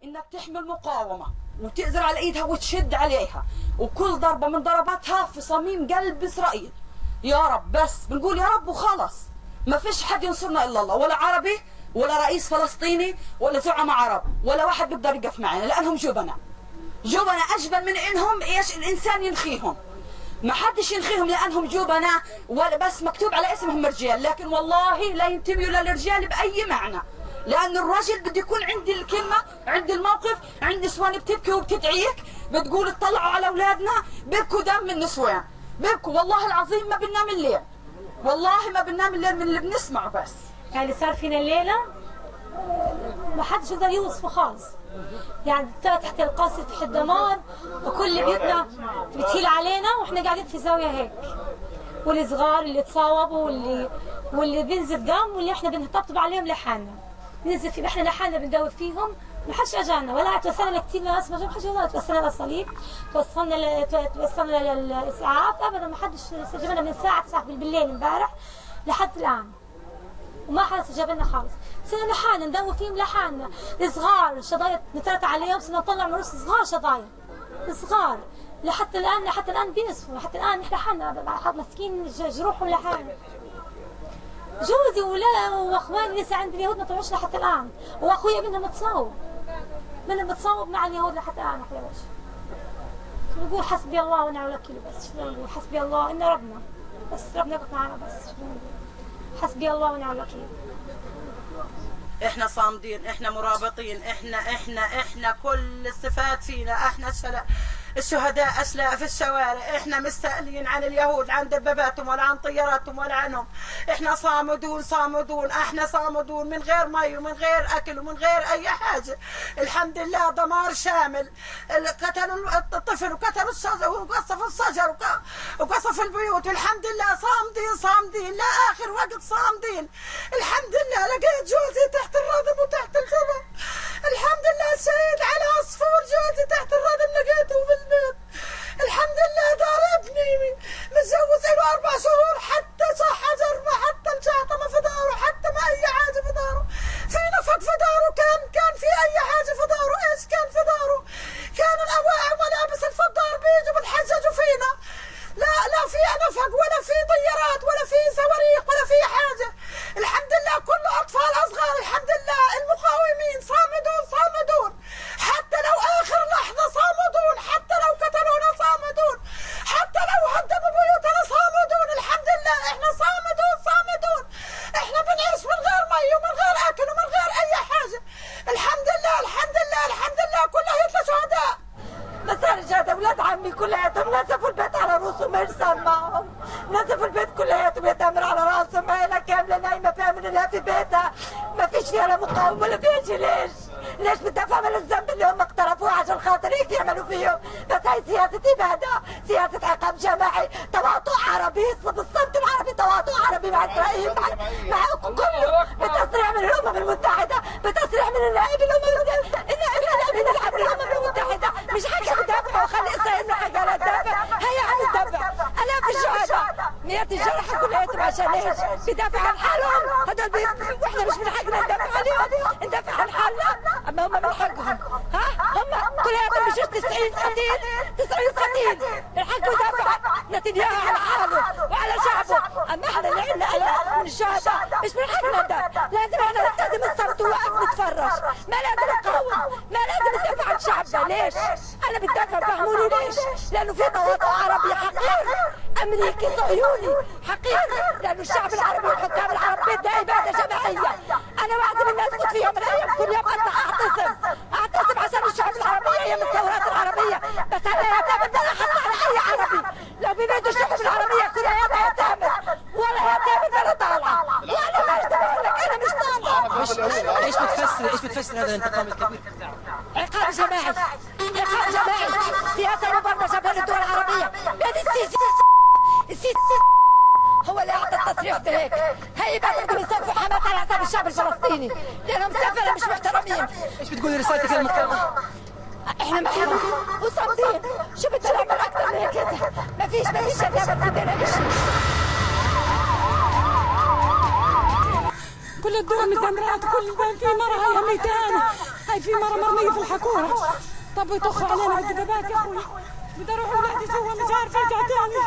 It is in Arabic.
انك تحمل مقاومه وتقدر على ايدها وتشد عليها، وكل ضربه من ضرباتها في صميم قلب اسرائيل. يا رب، بس بنقول يا رب وخلص. ما فيش حد ينصرنا الا الله، ولا عربي ولا رئيس فلسطيني ولا زعماء عرب ولا واحد بيقدر يقف معنا، لانهم جبناء اجبن من انهم ايش الانسان ينخيهم. ما حدش ينخيهم لانهم جبناء، ولا بس مكتوب على اسمهم رجال، لكن والله لا ينتميوا للرجال باي معنى. لأن الرجل بده يكون عندي الكلمة، عندي الموقف، عندي نسوان بتبكي وبتدعيك، بتقول اطلعوا على أولادنا، بيبكوا دم النسوان، بيبكوا والله العظيم ما بننام الليل، والله ما بننام الليل من اللي بنسمعه. بس يعني صار فينا الليلة ما حدش يقدر يوصفه خالص. يعني تحت القصر تحت الدمار، وكل بيوتنا بتهيل علينا واحنا قاعدين في زاوية هيك، والصغار اللي تصاوبوا واللي بينزل دم، واللي احنا بنطبطب عليهم لحالنا، ننزل في احنا لحالنا بندور فيهم. ما حدش اجانا ولا توصلنا كثير ناس، ما حدش توصلنا للصليب، توصلنا للاسعاف ابدا. ما حدش استجاب لنا من ساعه 9 بالليل امبارح لحد الان، وما حد استجاب لنا خالص. صرنا لحالنا ندور فيهم لحالنا، الصغار الشظايا نترك عليهم، صرنا نطلع من رؤوس صغار شظايا صغار لحتى الان بينسفوا، حتى الان احنا حالنا ماسكين جروحهم لحالنا. جوزي واخواني لسه عند اليهود ما طلعوش لحتى الان، واخويا منهم متصاوب مع اليهود لحتى الان. احنا نقول حسبي الله ونعم الوكيل. بس شو نقول؟ حسبي الله ان ربنا، بس ربنا يقف معنا. بس شو نقول؟ حسبي الله ونعم الوكيل. احنا صامدين، احنا مرابطين، احنا كل الصفات فينا. احنا الشهداء اشلاء في الشوارع، احنا مستقلين عن اليهود، عن دباباتهم ولا عن طياراتهم ولا عنهم. احنا صامدون، احنا صامدون من غير مي ومن غير اكل ومن غير اي حاجه. الحمد لله دمار شامل، قتلوا الطفل وقتلوا الشجر وقصفوا الشجر وقصف البيوت. والحمد لله صامدين لاخر وقت صامدين. الحمد لله لقيت جوزي تحت الردم وتحت الجبل. الحمد لله شهيد على عصفور، جوزي تحت الردم لقيته في البيت. الحمد لله ضاربني، متجوز له 4 شهور، حتى حجر ما، حتى الجعطمة في داره، حتى ما اي حاجه في داره، في نفق في داره، كان في اي حاجه في داره. ايش كان في داره؟ كان الاواعي ملابس الفضار بيجوا بتحججوا فينا. لا في نفق ولا في طيارات ولا في صواريخ ولا في حاجه. الحمد لله كله اطفال اصغر. الحمد لله المقاومين صامدون حتى لو اخر لحظه، صامدون حتى لو قتلونا، صامدون حتى لو هدموا بيوتنا، صامدون. الحمد لله احنا صامدون. احنا بنعيش من غير مي ومن غير اكل ومن غير اي حاجه. الحمد لله كلها يطلع شهداء. مسارجات اولاد عمي كلياتهم نزفوا البيت على رؤوسهم، ارسل معهم، نزفوا البيت كلياتهم، يتامر على راسهم، عيله كامله نايمه فيها من الله في بيتها، ما فيش فيها لا مقاومه ولا بيجي. ليش بتدافع من الذنب اللي هم اقترفوه عشان خاطر هيك يعملوا فيهم؟ بس هي سياسه اباده، سياسه عقاب جماعي، تواطؤ عربي بالصمت العربي، تواطؤ عربي مع اسرائيل، مع كله، بتصريح من الامم المتحده، بتصريح من النائب الامم المتحده. مش حاجه بدافع وخلي اسرائيل من حاجه لا تدافع، هي عم تدافع. الاف الشهداء، مئات الجرحى كلياتهم، عشان ايش؟ بدافع عن حالهم هدول، واحنا مش من حقنا ندافع عليهم، ندافع عن حالنا، اما هم من حقهم. هم كلياتهم مش 90 قتيل، الحق يدافع نتنياهو على حاله وعلى شعبه. اما احنا اللي عندنا الاف من الشهداء مش من حقنا ندافع. لازم احنا نلتزم الصمت ووقف نتفرج، ما لازم نقاوم، ما لازم ندافع عن شعبنا. ليش؟ انا بدافع، فهموني ليش؟ لانه في تواطؤ عربي حقير، امريكي صهيوني حقير، لانه الشعب العربي والحكام العرب بدها اباده جماعيه. انا واحده من الناس كنت في يوم من الايام كل يوم اعتصم عشان الشعب العربي ايام الثورات العربيه، بس انا يعتمد لا حتى على اي عربي. لو بيريدوا الشعب العربيه كلها يعتمد، ولا يعتمد ولا طالعه، وانا مش بقول لك انا مش طالعه. ايش بتفسر هذا الانتقام الكبير؟ عقاب جماعي، سياسه مبرمجه بين الدول العربيه. يعني السيسي هو اللي اعطى التصريح بهيك. هي بدهم يصفوا حماس على حساب الشعب الفلسطيني، لانهم سفله مش محترمين. ايش بتقولي رسالتك للمقاومه؟ احنا معهم وصامدين. شو بدنا نعمل اكثر من هيك؟ ما فيش شتامه في ايدينا. مش كل الدور مدمرات، كل بان في مرة هي ميتان، هاي في مرة مرمية في الحكورة، طب يطخوا علينا بالدبابات يا اخوي، بدي اروح ولادي جوا مش عارفة ارجع تاني.